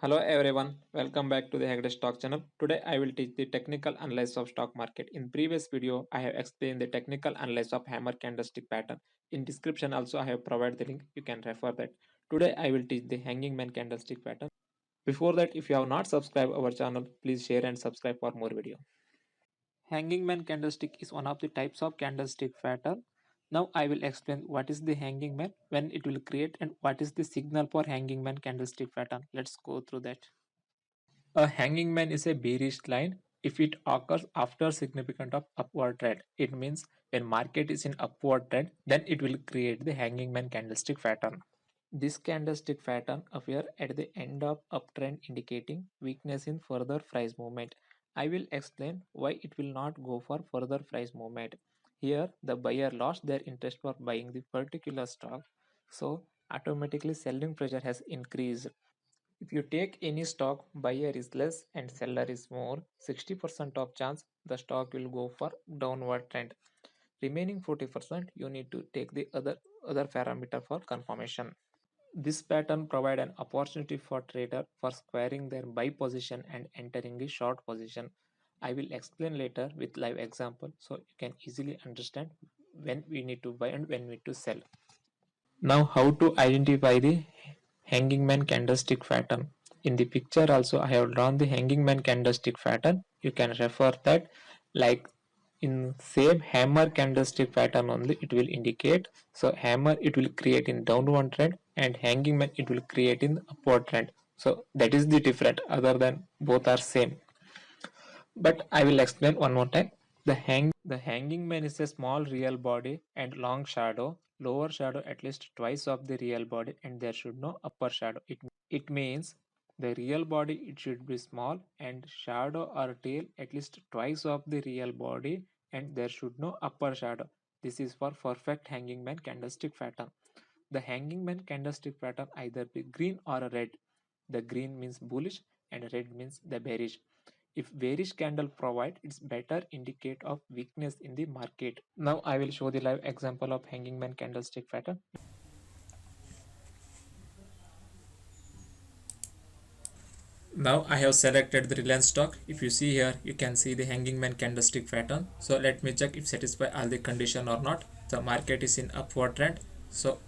Hello everyone, welcome back to the Hegde Stock channel. Today I will teach the technical analysis of stock market. In previous video, I have explained the technical analysis of hammer candlestick pattern. In description also I have provided the link, you can refer that. Today I will teach the hanging man candlestick pattern. Before that, if you have not subscribed our channel, please share and subscribe for more video. Hanging man candlestick is one of the types of candlestick pattern. Now I will explain what is the hanging man, when it will create, and what is the signal for hanging man candlestick pattern. Let's go through that. A hanging man is a bearish line if it occurs after significant of upward trend. It means when market is in upward trend, then it will create the hanging man candlestick pattern. This candlestick pattern appear at the end of uptrend indicating weakness in further price movement. I will explain why it will not go for further price movement. Here the buyer lost their interest for buying the particular stock, so automatically selling pressure has increased. If you take any stock, buyer is less and seller is more, 60% of chance the stock will go for downward trend. Remaining 40% you need to take the other parameter for confirmation. This pattern provide an opportunity for trader for squaring their buy position and entering a short position. I will explain later with live example so you can easily understand when we need to buy and when we need to sell. Now how to identify the hanging man candlestick pattern. In the picture also I have drawn the hanging man candlestick pattern. You can refer that, like in same hammer candlestick pattern only it will indicate. So hammer it will create in downward trend and hanging man it will create in upward trend. So that is the difference, other than both are same. But I will explain one more time. The hanging man is a small real body and long shadow, lower shadow at least twice of the real body, and there should no upper shadow. It means the real body it should be small and shadow or tail at least twice of the real body, and there should no upper shadow. This is for perfect hanging man candlestick pattern. The hanging man candlestick pattern either be green or red. The green means bullish and red means the bearish. If bearish candle provide, it's better indicate of weakness in the market. Now I will show the live example of hanging man candlestick pattern. Now I have selected the Reliance stock. If you see here, you can see the hanging man candlestick pattern. So let me check if satisfy all the condition or not. The market is in upward trend, so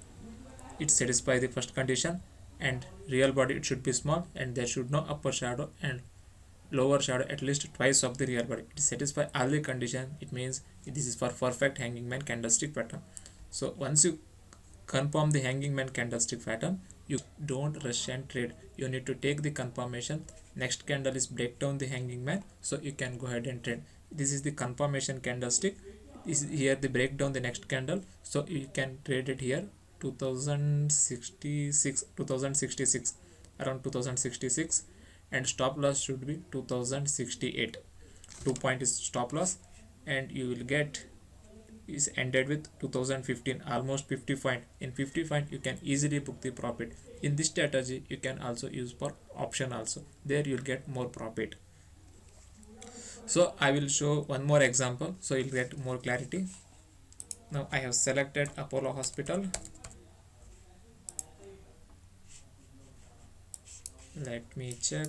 it satisfies the first condition, and real body it should be small and there should no upper shadow and lower shadow at least twice of the real body. It satisfies all the condition. It means this is for perfect hanging man candlestick pattern. So once you confirm the hanging man candlestick pattern, you don't rush and trade. You need to take the confirmation. Next candle is break down the hanging man, so you can go ahead and trade. This is the confirmation candlestick. This is here the breakdown the next candle, so you can trade it here 2066 around 2066, and stop loss should be 2068. 2 point is stop loss, and you will get is ended with 2015, almost 50 point. In 50 point you can easily book the profit. In this strategy you can also use for option also, there you'll get more profit. So I will show one more example so you'll get more clarity. Now I have selected Apollo Hospital. Let me check.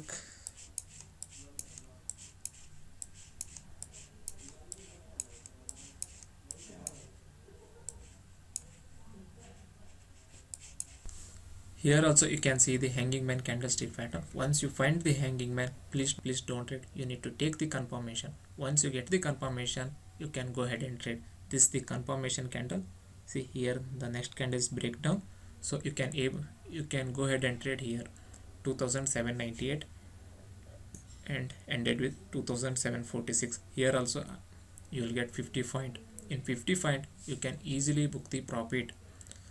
Here also you can see the hanging man candlestick pattern. Once you find the hanging man, please don't trade. You need to take the confirmation. Once you get the confirmation, you can go ahead and trade. This is the confirmation candle. See here the next candle is breakdown, so you can go ahead and trade here 2798 and ended with 2746. Here also you will get 50 point. In 50 point you can easily book the profit.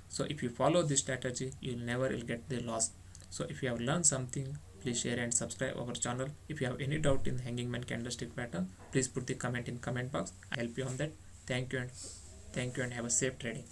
So if you follow this strategy, you'll never will get the loss. So if you have learned something, please share and subscribe our channel. If you have any doubt in hanging man candlestick pattern, please put the comment in comment box. I'll help you on that. Thank you and have a safe trading.